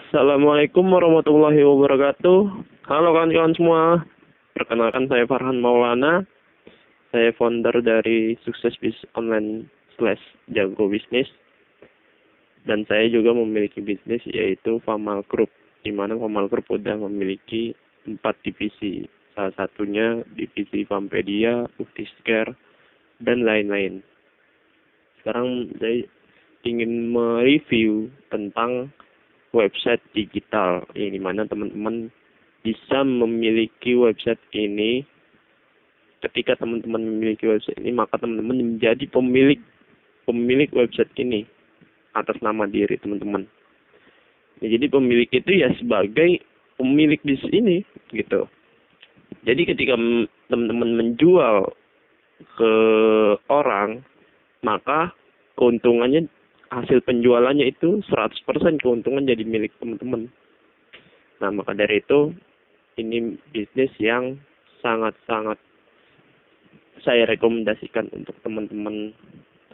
Assalamualaikum warahmatullahi wabarakatuh. Halo kawan-kawan semua. Perkenalkan saya Farhan Maulana. Saya founder dari Sukses Bis Online / Jago Bisnis. Dan saya juga memiliki bisnis yaitu Famal Group. Di mana Famal Group sudah memiliki 4 divisi. Salah satunya divisi Fampedia, Uktiscare, dan lain-lain. Sekarang saya ingin mereview tentang website digital, yang dimana teman-teman bisa memiliki website ini. Ketika teman-teman memiliki website ini, maka teman-teman menjadi pemilik website ini atas nama diri teman-teman. Ya, jadi pemilik itu ya sebagai pemilik bisnis ini gitu. Jadi ketika teman-teman menjual ke orang, maka keuntungannya, hasil penjualannya itu 100% keuntungan jadi milik teman-teman. Nah, maka dari itu ini bisnis yang sangat-sangat saya rekomendasikan untuk teman-teman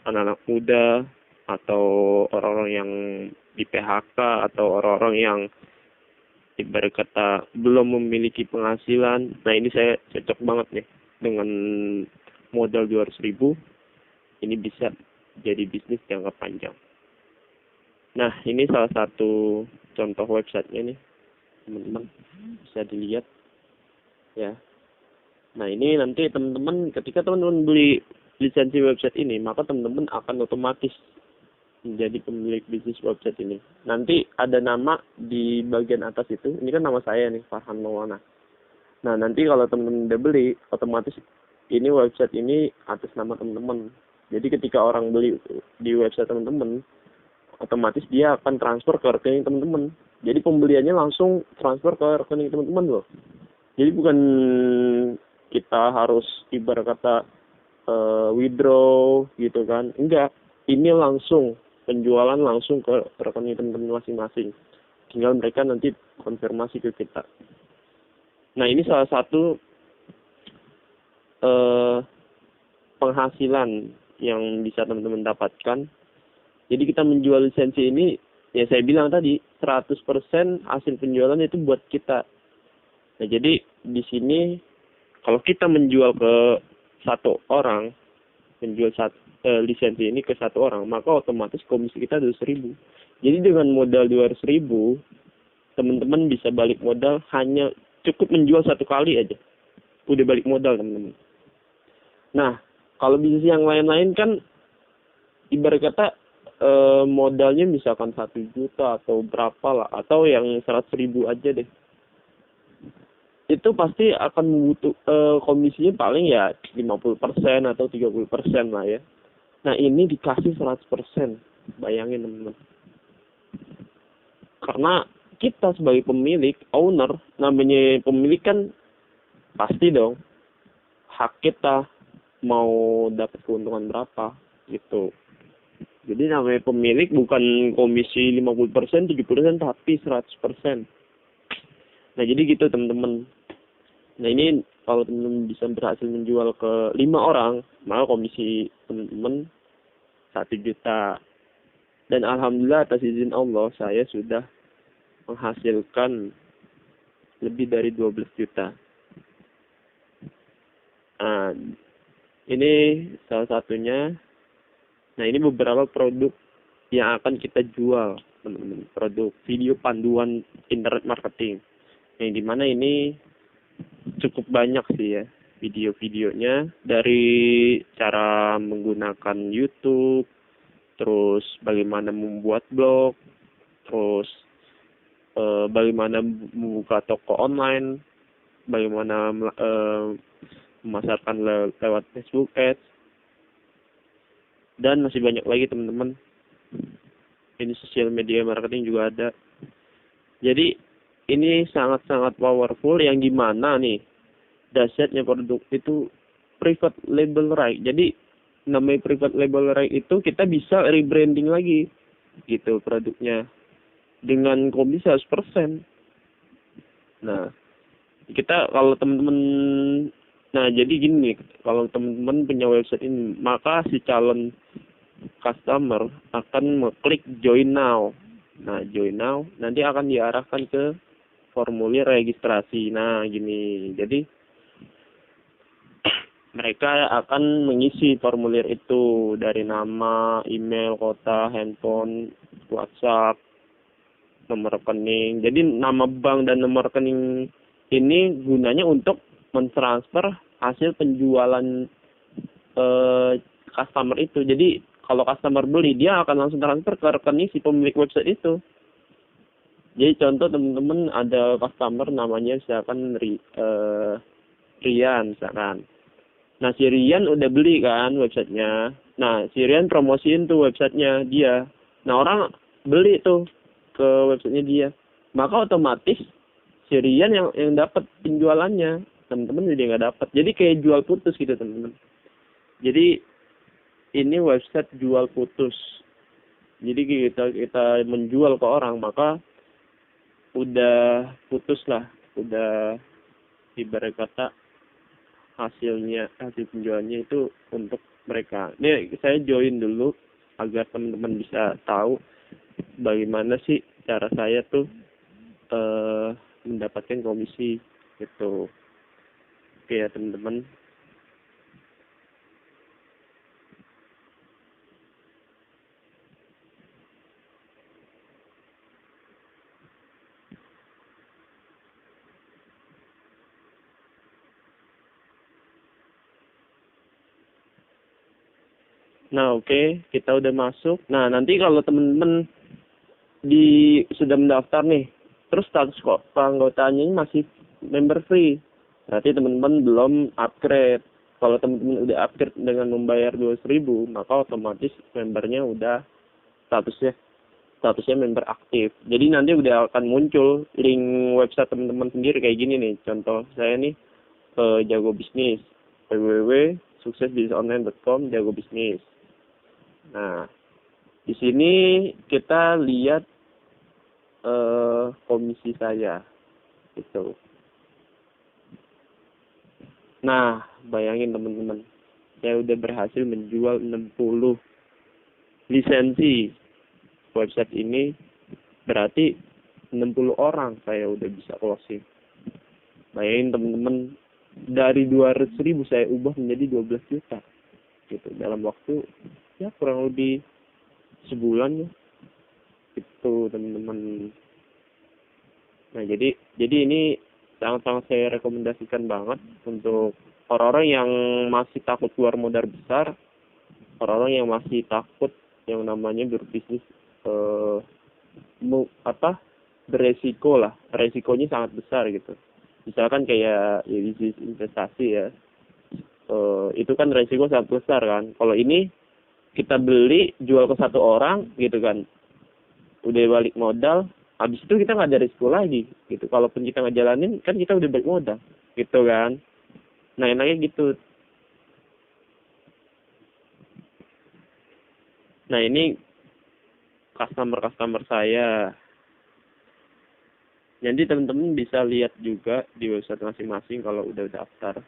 anak-anak muda atau orang-orang yang di PHK atau orang-orang yang ibarat kata belum memiliki penghasilan. Nah, ini saya cocok banget nih dengan modal 200.000. Ini bisa jadi bisnis jangka panjang. Nah, ini salah satu contoh websitenya nih, teman-teman bisa dilihat ya. Nah, ini nanti teman-teman, ketika teman-teman beli lisensi website ini, maka teman-teman akan otomatis menjadi pemilik bisnis website ini. Nanti ada nama di bagian atas itu, ini kan nama saya nih, Farhan Maulana. Nah, nanti kalau teman-teman udah beli, otomatis ini website ini atas nama teman-teman. Jadi ketika orang beli di website teman-teman, otomatis dia akan transfer ke rekening teman-teman. Jadi pembeliannya langsung transfer ke rekening teman-teman loh. Jadi bukan kita harus ibarat kata withdraw gitu kan. Enggak, ini langsung penjualan langsung ke rekening teman-teman masing-masing. Tinggal mereka nanti konfirmasi ke kita. Nah, ini salah satu penghasilan yang bisa teman-teman dapatkan. Jadi kita menjual lisensi ini, ya saya bilang tadi, 100% hasil penjualan itu buat kita. Nah, jadi di sini kalau kita menjual ke satu orang, menjual lisensi ini ke satu orang, maka otomatis komisi kita 200.000. Jadi dengan modal 200.000, teman-teman bisa balik modal hanya cukup menjual satu kali aja. Udah balik modal, teman-teman. Nah, kalau bisnis yang lain-lain kan ibarat kata modalnya misalkan 1 juta atau berapa lah, atau yang 100.000 aja deh. Itu pasti akan membutuh komisinya paling ya 50% atau 30% lah ya. Nah, ini dikasih 100%. Bayangin teman-teman. Karena kita sebagai pemilik, owner, namanya pemilik kan pasti dong hak kita mau dapat keuntungan berapa gitu. Jadi namanya pemilik bukan komisi 50%, 70%, tapi 100%. Nah, jadi gitu teman-teman. Nah, ini kalau teman-teman bisa berhasil menjual ke 5 orang, maka komisi teman-teman 1 juta. Dan alhamdulillah atas izin Allah, saya sudah menghasilkan lebih dari 12 juta. Nah, ini salah satunya. Nah, ini beberapa produk yang akan kita jual, teman-teman. Produk video panduan internet marketing. Yang dimana ini cukup banyak sih ya video-videonya. Dari cara menggunakan YouTube, terus bagaimana membuat blog, terus bagaimana membuka toko online, bagaimana memasarkan lewat Facebook Ads, dan masih banyak lagi teman-teman. Ini sosial media marketing juga ada. Jadi ini sangat-sangat powerful, yang dimana nih dahsyatnya produk itu private label right. Jadi namanya private label right itu kita bisa rebranding lagi gitu produknya dengan komisi 100%. Nah, kita kalau teman-teman, nah jadi gini, kalau teman-teman punya website ini, maka si calon customer akan mengklik join now. Nah, join now nanti akan diarahkan ke formulir registrasi. Nah, gini. Jadi mereka akan mengisi formulir itu dari nama, email, kota, handphone, WhatsApp, nomor rekening. Jadi nama bank dan nomor rekening ini gunanya untuk mentransfer hasil penjualan customer itu. Jadi kalau customer beli, dia akan langsung transfer ke rekening si pemilik website itu. Jadi contoh teman-teman ada customer namanya misalkan Rian misalkan. Nah, si Rian udah beli kan websitenya. Nah, si Rian promosiin tuh websitenya dia. Nah, orang beli tuh ke websitenya dia. Maka otomatis si Rian yang dapat penjualannya. Teman-teman jadi nggak dapat. Jadi kayak jual putus gitu, teman-teman. Jadi ini website jual putus. Jadi kita menjual ke orang, maka udah putus lah. Udah ibarat kata hasil penjualannya itu untuk mereka. Ini saya join dulu agar teman-teman bisa tahu bagaimana sih cara saya tuh mendapatkan komisi gitu. Oke ya teman-teman. Nah, oke, kita udah masuk. Nah, nanti kalau teman-teman sudah mendaftar nih, terus status kok keanggotaannya ini masih member free. Berarti teman-teman belum upgrade. Kalau teman-teman udah upgrade dengan membayar 200.000, maka otomatis membernya udah statusnya member aktif. Jadi nanti udah akan muncul link website teman-teman sendiri kayak gini nih. Contoh saya nih Jago Bisnis, www.suksesbisnisonline.com Jago Bisnis. Nah, di sini kita lihat komisi saya gitu. Nah, bayangin teman-teman, saya udah berhasil menjual 60 lisensi website ini, berarti 60 orang saya udah bisa closing. Bayangin teman-teman, dari 200.000 saya ubah menjadi 12 juta gitu dalam waktu ya kurang lebih sebulan ya. Itu teman-teman. Nah, jadi ini sangat-sangat saya rekomendasikan banget untuk orang-orang yang masih takut keluar modal besar, orang-orang yang masih takut yang namanya berbisnis beresiko lah, resikonya sangat besar gitu. Misalkan kayak ya, bisnis investasi ya, itu kan resiko sangat besar kan. Kalau ini kita beli jual ke satu orang gitu kan, udah balik modal, habis itu kita nggak ada risiko lagi gitu. Kalaupun kita nggak jalanin kan kita udah balik modal gitu kan. Nah, enaknya gitu. Nah, ini customer saya. Jadi teman-teman bisa lihat juga di website masing-masing kalau udah daftar.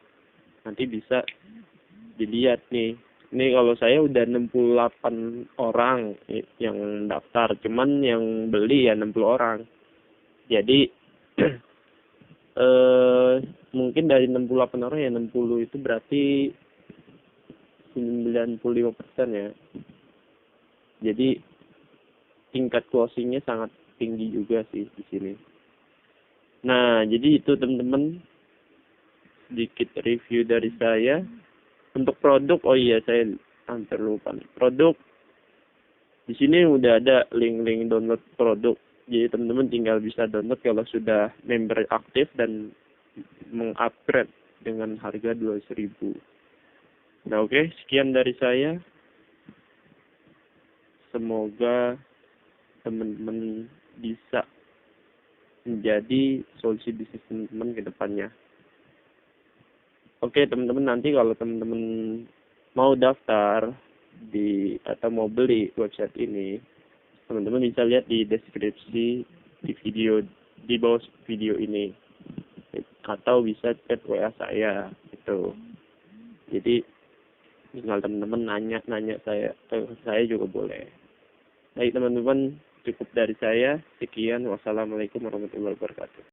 Nanti bisa dilihat nih. Ini kalau saya udah 68 orang yang daftar, cuman yang beli ya 60 orang. Jadi mungkin dari 68 orang ya 60 itu berarti 95% ya. Jadi tingkat closingnya sangat tinggi juga sih di sini. Nah, jadi itu teman-teman sedikit review dari saya. Untuk produk, oh iya saya hampir lupa nih. Produk di sini udah ada link-link download produk. Jadi teman-teman tinggal bisa download kalau sudah member aktif dan mengupgrade dengan harga 200.000. Nah, oke, sekian dari saya. Semoga teman-teman bisa menjadi solusi bisnis teman-teman ke depannya. Oke, teman-teman, nanti kalau teman-teman mau daftar atau mau beli website ini, teman-teman bisa lihat di deskripsi di video di bawah video ini, atau bisa chat WA saya gitu. Jadi tinggal teman-teman nanya saya juga boleh. Baik teman-teman, Cukup dari saya. Sekian. Wassalamualaikum warahmatullahi wabarakatuh.